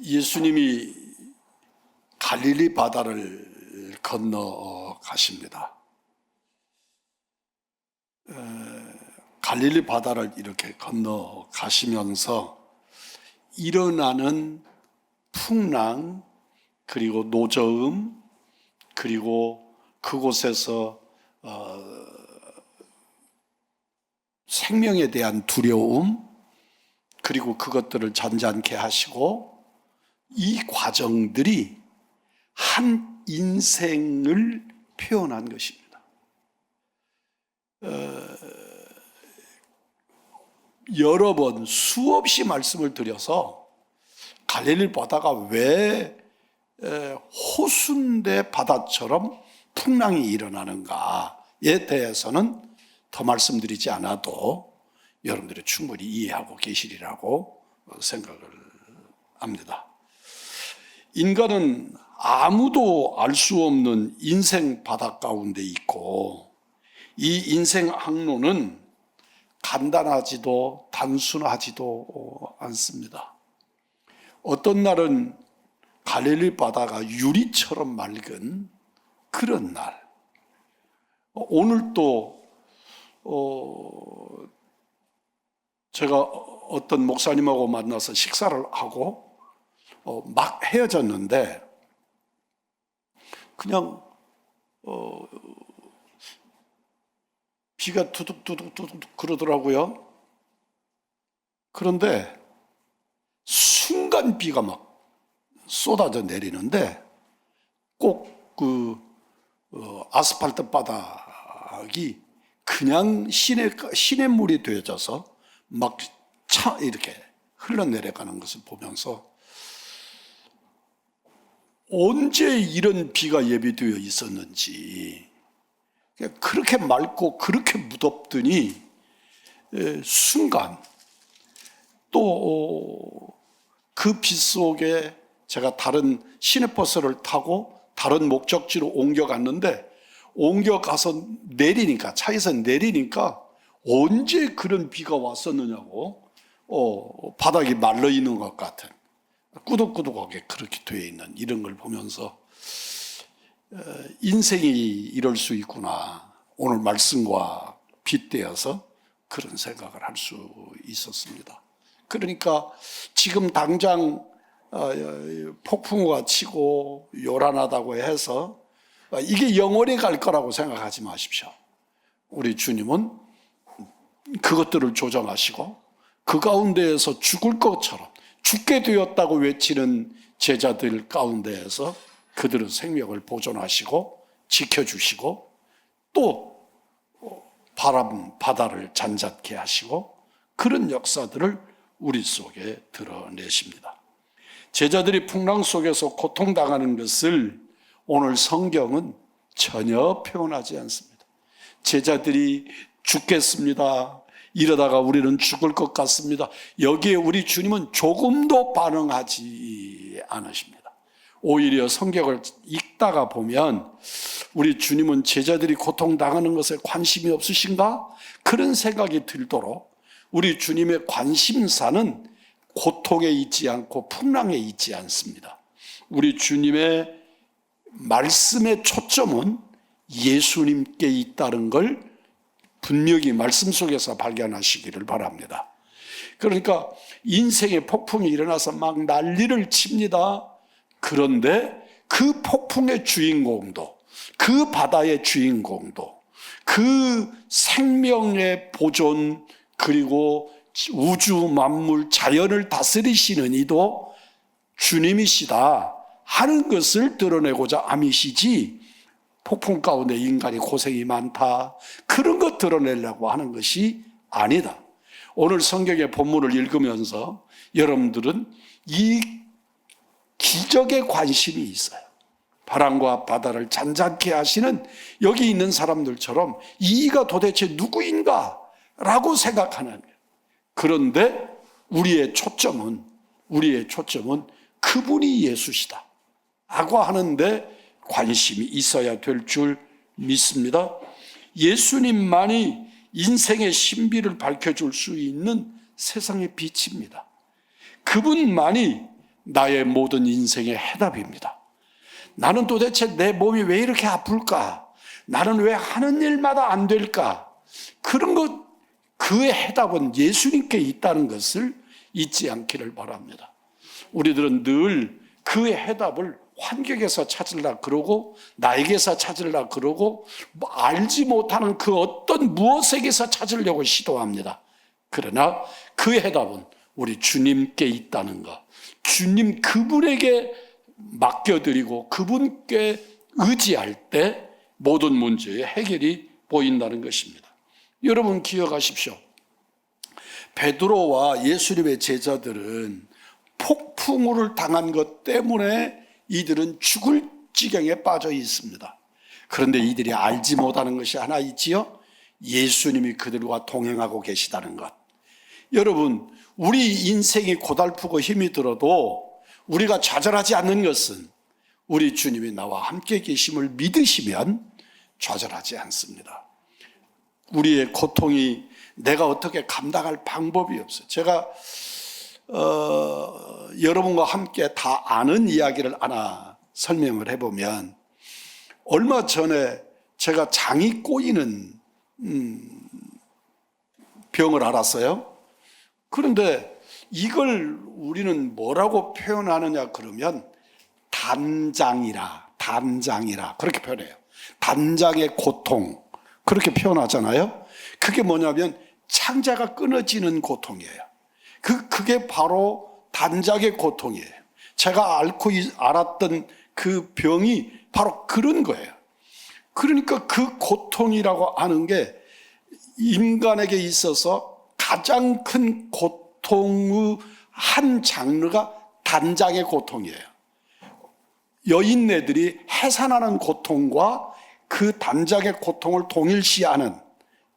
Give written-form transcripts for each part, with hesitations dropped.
예수님이 갈릴리 바다를 건너 가십니다. 갈릴리 바다를 이렇게 건너 가시면서 일어나는 풍랑, 그리고 노저음, 그리고 그곳에서 생명에 대한 두려움, 그리고 그것들을 잔잔케 하시고, 이 과정들이 한 인생을 표현한 것입니다. 여러 번 수없이 말씀을 드려서 갈릴리 바다가 왜 호순대 바다처럼 풍랑이 일어나는가에 대해서는 더 말씀드리지 않아도 여러분들이 충분히 이해하고 계시리라고 생각을 합니다. 인간은 아무도 알 수 없는 인생 바다 가운데 있고, 이 인생 항로는 간단하지도 단순하지도 않습니다. 어떤 날은 갈릴리 바다가 유리처럼 맑은 그런 날, 오늘 또 제가 어떤 목사님하고 만나서 식사를 하고 막 헤어졌는데, 그냥 비가 두둑두둑 그러더라고요. 그런데 순간 비가 막 쏟아져 내리는데, 꼭 그 아스팔트 바닥이 그냥 시냇물이 되어져서 막 이렇게 흘러내려가는 것을 보면서, 언제 이런 비가 예비되어 있었는지, 그렇게 맑고 그렇게 무덥더니 순간 또 그 빛 속에 제가 다른 시내버스를 타고 다른 목적지로 옮겨갔는데, 옮겨가서 내리니까, 차에서 내리니까 언제 그런 비가 왔었느냐고 바닥이 말라있는 것 같은, 꾸덕꾸덕하게 그렇게 되어 있는 이런 걸 보면서 인생이 이럴 수 있구나, 오늘 말씀과 빗대어서 그런 생각을 할 수 있었습니다. 그러니까 지금 당장 폭풍우가 치고 요란하다고 해서 이게 영원히 갈 거라고 생각하지 마십시오. 우리 주님은 그것들을 조정하시고, 그 가운데에서 죽을 것처럼 죽게 되었다고 외치는 제자들 가운데에서 그들의 생명을 보존하시고 지켜주시고, 또 바다를 잔잔케 하시고, 그런 역사들을 우리 속에 드러내십니다. 제자들이 풍랑 속에서 고통당하는 것을 오늘 성경은 전혀 표현하지 않습니다. 제자들이 죽겠습니다, 이러다가 우리는 죽을 것 같습니다, 여기에 우리 주님은 조금도 반응하지 않으십니다. 오히려 성경을 읽다가 보면 우리 주님은 제자들이 고통당하는 것에 관심이 없으신가? 그런 생각이 들도록 우리 주님의 관심사는 고통에 있지 않고 풍랑에 있지 않습니다. 우리 주님의 말씀의 초점은 예수님께 있다는 걸 분명히 말씀 속에서 발견하시기를 바랍니다. 그러니까 인생의 폭풍이 일어나서 막 난리를 칩니다. 그런데 그 폭풍의 주인공도, 그 바다의 주인공도, 그 생명의 보존, 그리고 우주 만물 자연을 다스리시는 이도 주님이시다 하는 것을 드러내고자 암이시지, 폭풍 가운데 인간이 고생이 많다 그런 것 드러내려고 하는 것이 아니다. 오늘 성경의 본문을 읽으면서 여러분들은 이 기적에 관심이 있어요. 바람과 바다를 잔잔케 하시는 여기 있는 사람들처럼 이가 도대체 누구인가 라고 생각하는 거예요. 그런데 우리의 초점은 그분이 예수시다 라고 하는데 관심이 있어야 될 줄 믿습니다. 예수님만이 인생의 신비를 밝혀줄 수 있는 세상의 빛입니다. 그분만이 나의 모든 인생의 해답입니다. 나는 도대체 내 몸이 왜 이렇게 아플까? 나는 왜 하는 일마다 안 될까? 그런 것, 그의 해답은 예수님께 있다는 것을 잊지 않기를 바랍니다. 우리들은 늘 그의 해답을 환경에서 찾으려 그러고 나에게서 찾으려 그러고 알지 못하는 그 어떤 무엇에게서 찾으려고 시도합니다. 그러나 그 해답은 우리 주님께 있다는 것, 주님 그분에게 맡겨드리고 그분께 의지할 때 모든 문제의 해결이 보인다는 것입니다. 여러분 기억하십시오. 베드로와 예수님의 제자들은 폭풍우를 당한 것 때문에 이들은 죽을 지경에 빠져 있습니다. 그런데 이들이 알지 못하는 것이 하나 있지요. 예수님이 그들과 동행하고 계시다는 것. 여러분, 우리 인생이 고달프고 힘이 들어도 우리가 좌절하지 않는 것은 우리 주님이 나와 함께 계심을 믿으시면 좌절하지 않습니다. 우리의 고통이 내가 어떻게 감당할 방법이 없어요. 제가 여러분과 함께 다 아는 이야기를 하나 설명을 해보면, 얼마 전에 제가 장이 꼬이는 병을 앓았어요. 그런데 이걸 우리는 뭐라고 표현하느냐 그러면 단장이라 그렇게 표현해요. 단장의 고통 그렇게 표현하잖아요. 그게 뭐냐면 창자가 끊어지는 고통이에요. 그게 바로 단장의 고통이에요. 제가 알았던 그 병이 바로 그런 거예요. 그러니까 그 고통이라고 하는 게 인간에게 있어서 가장 큰 고통의 한 장르가 단장의 고통이에요. 여인네들이 해산하는 고통과 그 단장의 고통을 동일시하는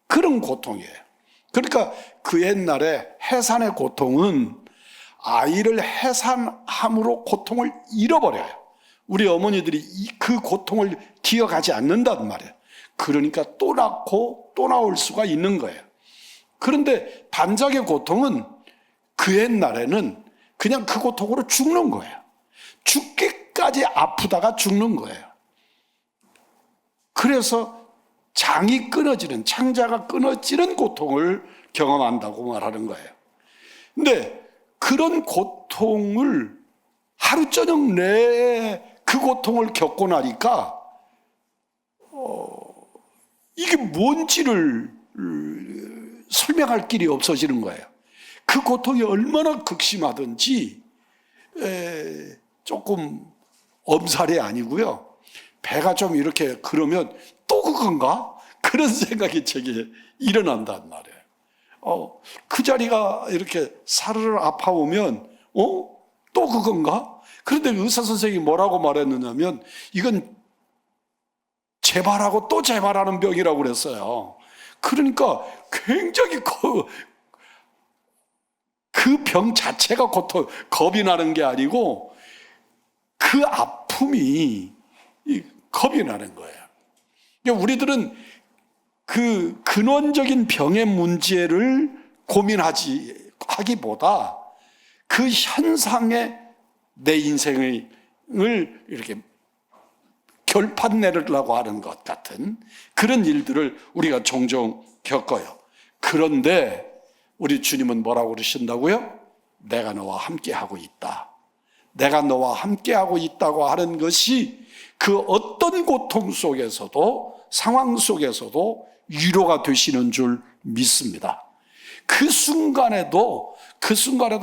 그런 고통이에요. 그러니까 그 옛날에 해산의 고통은 아이를 해산함으로 고통을 잃어버려요. 우리 어머니들이 그 고통을 기억하지 않는단 말이에요. 그러니까 또 낳고 또 나올 수가 있는 거예요. 그런데 단장의 고통은 그 옛날에는 그냥 그 고통으로 죽는 거예요. 죽기까지 아프다가 죽는 거예요. 그래서 장이 끊어지는, 창자가 끊어지는 고통을 경험한다고 말하는 거예요. 근데 그런 고통을 하루 저녁 내에 그 고통을 겪고 나니까 이게 뭔지를 설명할 길이 없어지는 거예요. 그 고통이 얼마나 극심하든지 조금 엄살이 아니고요. 배가 좀 이렇게 그러면 또 그건가? 그런 생각이 제게 일어난단 말이에요. 그 자리가 이렇게 사르르 아파오면 또 그건가? 그런데 의사 선생님이 뭐라고 말했느냐면 이건 재발하고 또 재발하는 병이라고 그랬어요. 그러니까 굉장히 그 병 자체가 겁이 나는 게 아니고 그 아픔이 겁이 나는 거예요. 우리들은 그 근원적인 병의 문제를 고민하기보다 그 현상에 내 인생을 이렇게 결판 내려고 하는 것 같은 그런 일들을 우리가 종종 겪어요. 그런데 우리 주님은 뭐라고 그러신다고요? 내가 너와 함께하고 있다. 내가 너와 함께하고 있다고 하는 것이 그 어떤 고통 속에서도 상황 속에서도 위로가 되시는 줄 믿습니다. 그 순간에도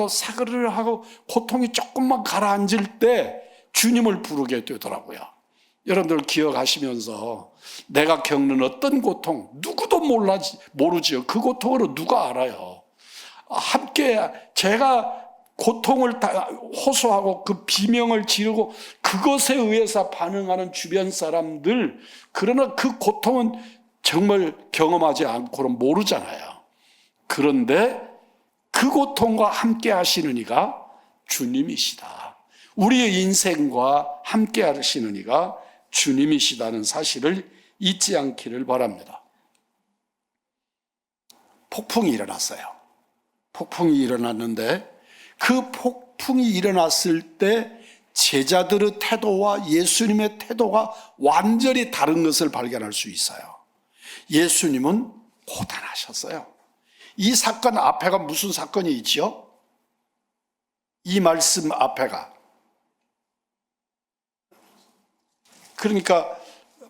사그르르 하고 고통이 조금만 가라앉을 때 주님을 부르게 되더라고요. 여러분들 기억하시면서 내가 겪는 어떤 고통 누구도 모르죠. 그 고통을 누가 알아요. 함께 제가 고통을 다 호소하고 그 비명을 지르고 그것에 의해서 반응하는 주변 사람들, 그러나 그 고통은 정말 경험하지 않고는 모르잖아요. 그런데 그 고통과 함께 하시는 이가 주님이시다. 우리의 인생과 함께 하시는 이가 주님이시다는 사실을 잊지 않기를 바랍니다. 폭풍이 일어났어요. 폭풍이 일어났는데 그 폭풍이 일어났을 때 제자들의 태도와 예수님의 태도가 완전히 다른 것을 발견할 수 있어요. 예수님은 고단하셨어요. 이 사건 앞에가 무슨 사건이 있지요? 이 말씀 앞에가. 그러니까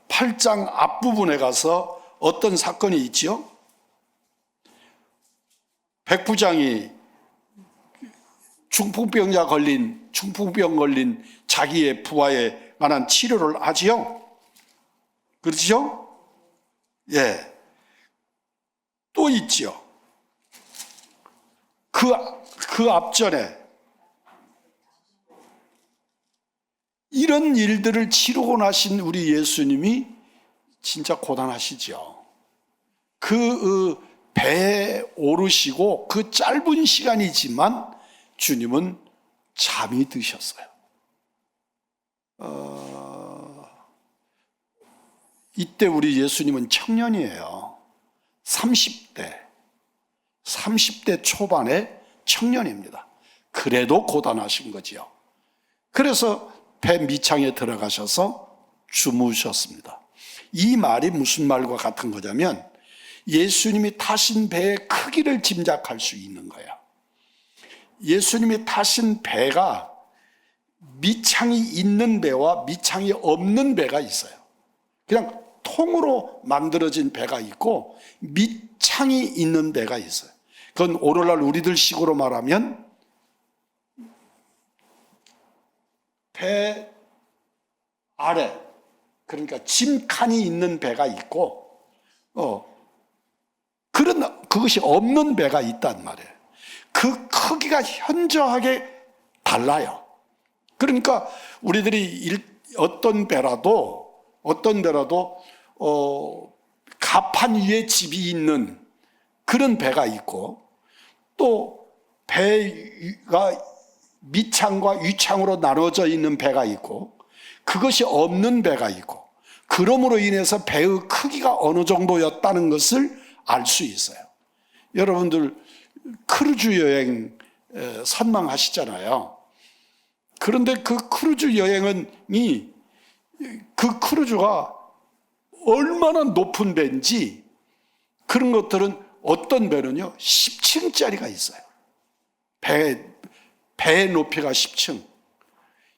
8장 앞부분에 가서 어떤 사건이 있지요? 백부장이 중풍병 걸린 자기의 부하에 관한 치료를 하지요? 그렇죠? 예. 또 있지요. 그 앞전에 이런 일들을 치르고 나신 우리 예수님이 진짜 고단하시죠. 그 배에 오르시고 그 짧은 시간이지만 주님은 잠이 드셨어요. 이때 우리 예수님은 청년이에요. 30대 초반의 청년입니다. 그래도 고단하신 거지요. 그래서 배 밑창에 들어가셔서 주무셨습니다. 이 말이 무슨 말과 같은 거냐면 예수님이 타신 배의 크기를 짐작할 수 있는 거예요. 예수님이 타신 배가 밑창이 있는 배와 밑창이 없는 배가 있어요. 그냥 통으로 만들어진 배가 있고 밑창이 있는 배가 있어요. 그건 오늘날 우리들 식으로 말하면 배 아래, 그러니까 짐칸이 있는 배가 있고 그것이 없는 배가 있단 말이에요. 그 크기가 현저하게 달라요. 그러니까 우리들이 어떤 배라도 가판 위에 집이 있는 그런 배가 있고 또 배가 밑창과 위창으로 나눠져 있는 배가 있고 그것이 없는 배가 있고 그러므로 인해서 배의 크기가 어느 정도였다는 것을 알 수 있어요. 여러분들 크루즈 여행 선망하시잖아요. 그런데 그 크루즈 여행이 그 크루즈가 얼마나 높은 배인지 그런 것들은 어떤 배는요 10층짜리가 있어요. 배의 높이가 10층.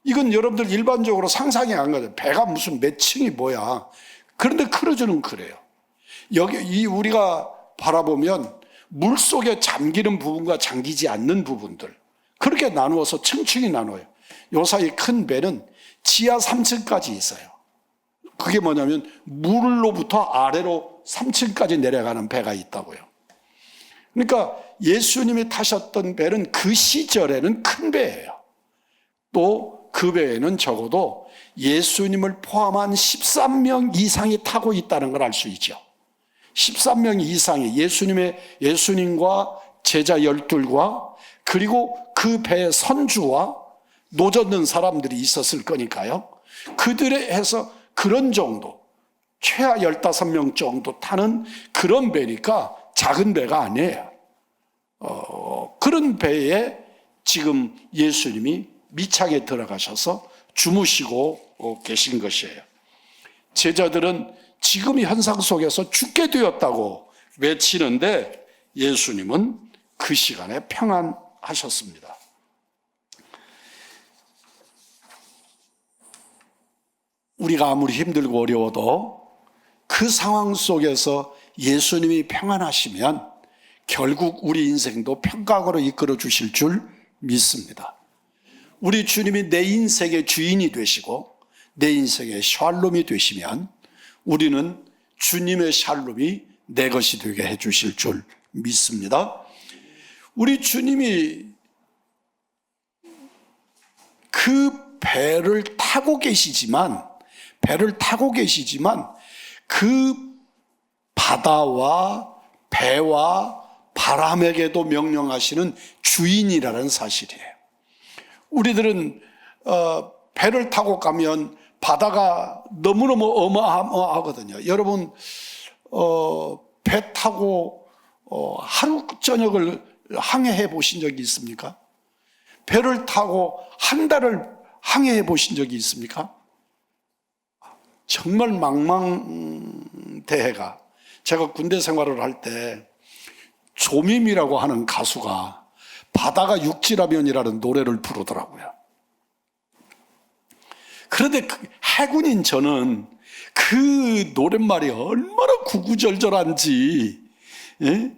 이건 여러분들 일반적으로 상상이 안 가죠. 배가 무슨 몇 층이 뭐야. 그런데 크루즈는 그래요. 우리가 바라보면 물속에 잠기는 부분과 잠기지 않는 부분들 그렇게 나누어서 층층이 나눠요. 요 사이 큰 배는 지하 3층까지 있어요. 그게 뭐냐면 물로부터 아래로 3층까지 내려가는 배가 있다고요. 그러니까 예수님이 타셨던 배는 그 시절에는 큰 배예요. 또 그 배에는 적어도 예수님을 포함한 13명 이상이 타고 있다는 걸 알 수 있죠. 13명 이상이 예수님과 제자 12과 그리고 그 배의 선주와 노젓는 사람들이 있었을 거니까요. 그들에 해서 그런 정도, 최하 15명 정도 타는 그런 배니까 작은 배가 아니에요. 그런 배에 지금 예수님이 밑창에 들어가셔서 주무시고 계신 것이에요. 제자들은 지금 현상 속에서 죽게 되었다고 외치는데 예수님은 그 시간에 평안하셨습니다. 우리가 아무리 힘들고 어려워도 그 상황 속에서 예수님이 평안하시면 결국 우리 인생도 평강으로 이끌어 주실 줄 믿습니다. 우리 주님이 내 인생의 주인이 되시고 내 인생의 샬롬이 되시면 우리는 주님의 샬롬이 내 것이 되게 해 주실 줄 믿습니다. 우리 주님이 그 배를 타고 계시지만 그 바다와 배와 바람에게도 명령하시는 주인이라는 사실이에요. 우리들은 배를 타고 가면 바다가 너무너무 어마어마하거든요. 여러분 배 타고 하루 저녁을 항해해 보신 적이 있습니까? 배를 타고 한 달을 항해해 보신 적이 있습니까? 정말 망망대해가. 제가 군대 생활을 할 때 조밈이라고 하는 가수가 바다가 육지라면이라는 노래를 부르더라고요. 그런데 해군인 저는 그 노랫말이 얼마나 구구절절한지, 예?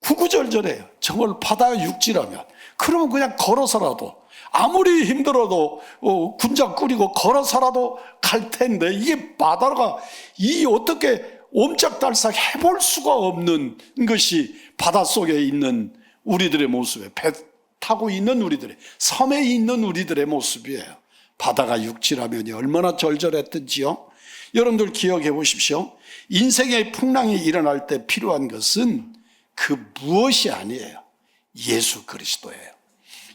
구구절절해요. 정말 바다가 육지라면. 그러면 그냥 걸어서라도, 아무리 힘들어도 군장 꾸리고 걸어서라도 갈 텐데, 이게 바다가 어떻게 옴짝달싹 해볼 수가 없는 것이 바닷속에 있는 우리들의 모습이에요. 배 타고 있는 우리들의, 섬에 있는 우리들의 모습이에요. 바다가 육지라면이 얼마나 절절했던지요. 여러분들 기억해 보십시오. 인생의 풍랑이 일어날 때 필요한 것은 그 무엇이 아니에요. 예수 그리스도예요.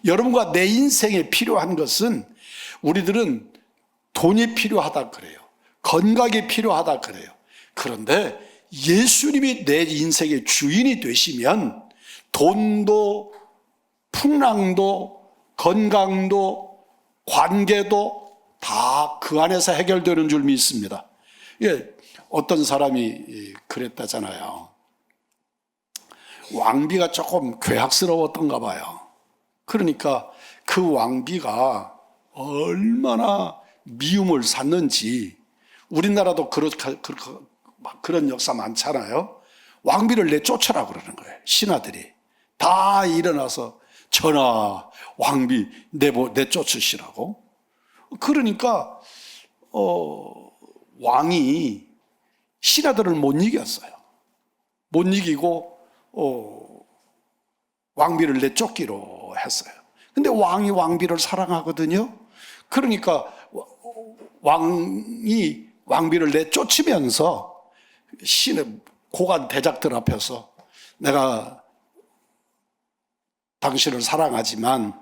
여러분과 내 인생에 필요한 것은, 우리들은 돈이 필요하다 그래요. 건강이 필요하다 그래요. 그런데 예수님이 내 인생의 주인이 되시면 돈도 풍랑도 건강도 관계도 다 그 안에서 해결되는 줄 믿습니다. 예, 어떤 사람이 그랬다잖아요. 왕비가 조금 괴악스러웠던가 봐요. 그러니까 그 왕비가 얼마나 미움을 샀는지, 우리나라도 그런 역사 많잖아요. 왕비를 내쫓으라 그러는 거예요. 신하들이 다 일어나서 전하, 왕비 내쫓으시라고. 그러니까 왕이 신하들을 못 이겼어요. 못 이기고 왕비를 내쫓기로 했어요. 근데 왕이 왕비를 사랑하거든요. 그러니까 왕이 왕비를 내쫓으면서 신의 고관 대작들 앞에서, 내가 당신을 사랑하지만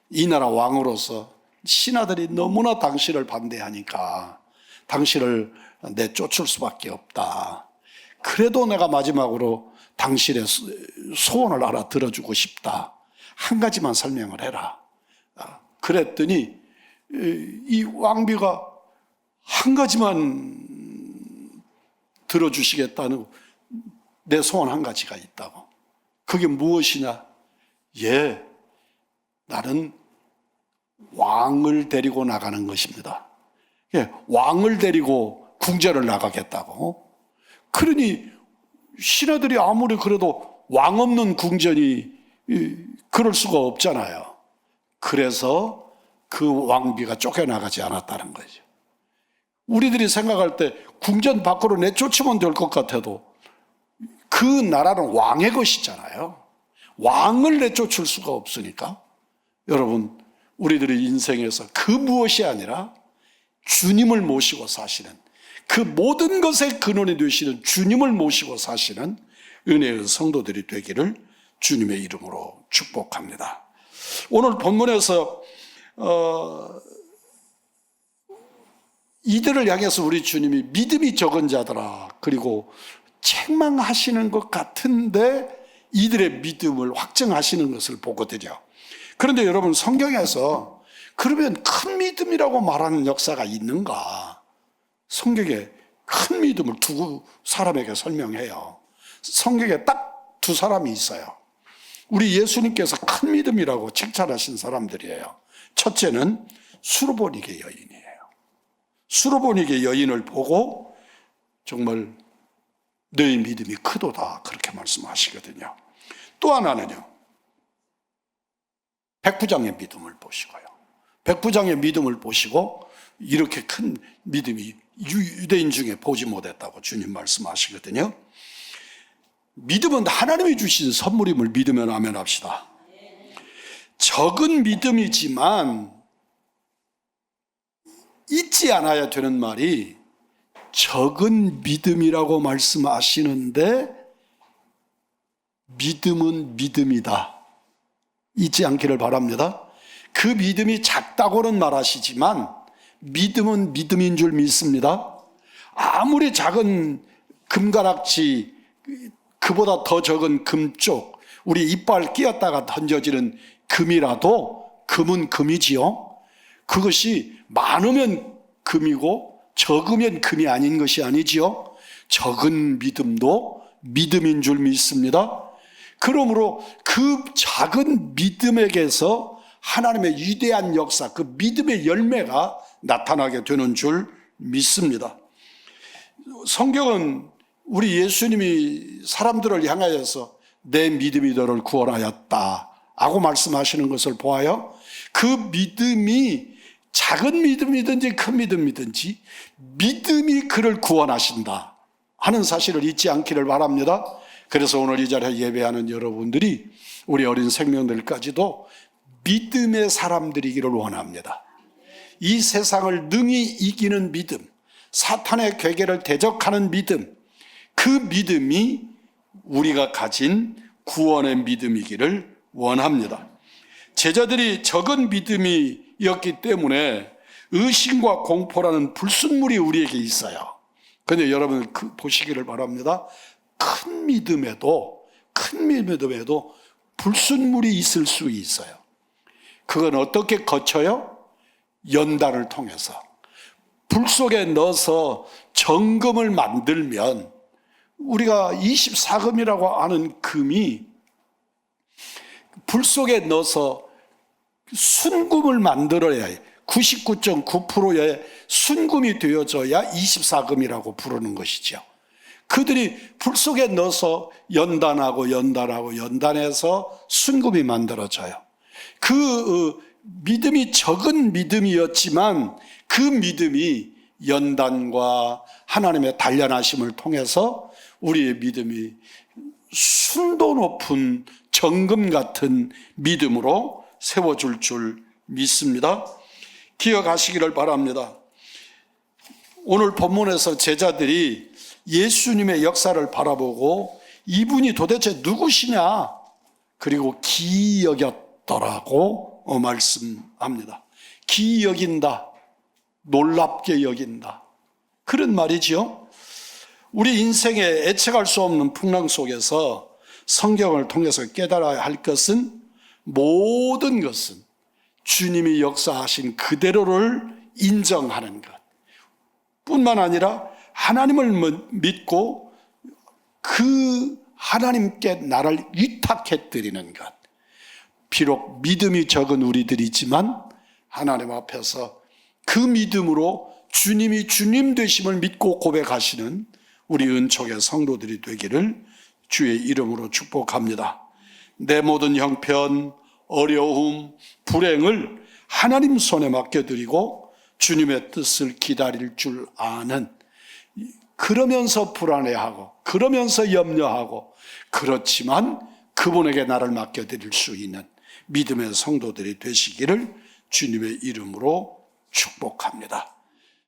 이 나라 왕으로서 신하들이 너무나 당신을 반대하니까 당신을 내쫓을 수밖에 없다. 그래도 내가 마지막으로 당신의 소원을 하나 들어주고 싶다. 한 가지만 설명을 해라. 그랬더니 이 왕비가 한 가지만 들어주시겠다는, 내 소원 한 가지가 있다고. 그게 무엇이냐? 나는 왕을 데리고 나가는 것입니다. 왕을 데리고 궁전을 나가겠다고. 그러니 신하들이 아무리 그래도 왕 없는 궁전이 그럴 수가 없잖아요. 그래서 그 왕비가 쫓겨나가지 않았다는 거죠. 우리들이 생각할 때 궁전 밖으로 내쫓으면 될 것 같아도 그 나라는 왕의 것이잖아요. 왕을 내쫓을 수가 없으니까. 여러분, 우리들의 인생에서 그 무엇이 아니라 주님을 모시고 사시는, 그 모든 것의 근원이 되시는 주님을 모시고 사시는 은혜의 성도들이 되기를 주님의 이름으로 축복합니다. 오늘 본문에서 이들을 향해서 우리 주님이 믿음이 적은 자들아, 그리고 책망하시는 것 같은데 이들의 믿음을 확증하시는 것을 보거든요. 그런데 여러분, 성경에서 그러면 큰 믿음이라고 말하는 역사가 있는가? 성경에 큰 믿음을 두 사람에게 설명해요. 성경에 딱 두 사람이 있어요. 우리 예수님께서 큰 믿음이라고 칭찬하신 사람들이에요. 첫째는 수르보니게 여인이에요. 수르보니게 여인을 보고 정말 너희 믿음이 크도다, 그렇게 말씀하시거든요. 또 하나는요, 백부장의 믿음을 보시고요. 백부장의 믿음을 보시고 이렇게 큰 믿음이 유대인 중에 보지 못했다고 주님 말씀하시거든요. 믿음은 하나님이 주신 선물임을 믿으면 아멘합시다. 적은 믿음이지만 잊지 않아야 되는 말이, 적은 믿음이라고 말씀하시는데 믿음은 믿음이다. 잊지 않기를 바랍니다. 그 믿음이 작다고는 말하시지만 믿음은 믿음인 줄 믿습니다. 아무리 작은 금가락지, 그보다 더 적은 금쪽, 우리 이빨 끼었다가 던져지는 금이라도 금은 금이지요. 그것이 많으면 금이고 적으면 금이 아닌 것이 아니지요. 적은 믿음도 믿음인 줄 믿습니다. 그러므로 그 작은 믿음에게서 하나님의 위대한 역사, 그 믿음의 열매가 나타나게 되는 줄 믿습니다. 성경은 우리 예수님이 사람들을 향하여서 내 믿음이 너를 구원하였다 하고 말씀하시는 것을 보아요. 그 믿음이 작은 믿음이든지 큰 믿음이든지 믿음이 그를 구원하신다 하는 사실을 잊지 않기를 바랍니다. 그래서 오늘 이 자리에 예배하는 여러분들이 우리 어린 생명들까지도 믿음의 사람들이기를 원합니다. 이 세상을 능히 이기는 믿음, 사탄의 괴계를 대적하는 믿음, 그 믿음이 우리가 가진 구원의 믿음이기를 원합니다. 제자들이 적은 믿음이었기 때문에 의심과 공포라는 불순물이 우리에게 있어요. 그런데 여러분 보시기를 바랍니다. 큰 믿음에도 불순물이 있을 수 있어요. 그건 어떻게 거쳐요? 연단을 통해서. 불 속에 넣어서 정금을 만들면 우리가 24금이라고 하는 금이 불 속에 넣어서 순금을 만들어야 해. 99.9%의 순금이 되어져야 24금이라고 부르는 것이죠. 그들이 불 속에 넣어서 연단해서 순금이 만들어져요. 그 믿음이 적은 믿음이었지만 그 믿음이 연단과 하나님의 단련하심을 통해서 우리의 믿음이 순도 높은 정금 같은 믿음으로 세워줄 줄 믿습니다. 기억하시기를 바랍니다. 오늘 본문에서 제자들이 예수님의 역사를 바라보고 이분이 도대체 누구시냐? 그리고 기이 여겼더라고 말씀합니다. 기이 여긴다. 놀랍게 여긴다. 그런 말이죠. 우리 인생에 예측할 수 없는 풍랑 속에서 성경을 통해서 깨달아야 할 것은 모든 것은 주님이 역사하신 그대로를 인정하는 것 뿐만 아니라 하나님을 믿고 그 하나님께 나를 위탁해 드리는 것. 비록 믿음이 적은 우리들이지만 하나님 앞에서 그 믿음으로 주님이 주님 되심을 믿고 고백하시는 우리 은총의 성도들이 되기를 주의 이름으로 축복합니다. 내 모든 형편, 어려움, 불행을 하나님 손에 맡겨드리고 주님의 뜻을 기다릴 줄 아는, 그러면서 불안해하고 그러면서 염려하고 그렇지만 그분에게 나를 맡겨드릴 수 있는 믿음의 성도들이 되시기를 주님의 이름으로 축복합니다.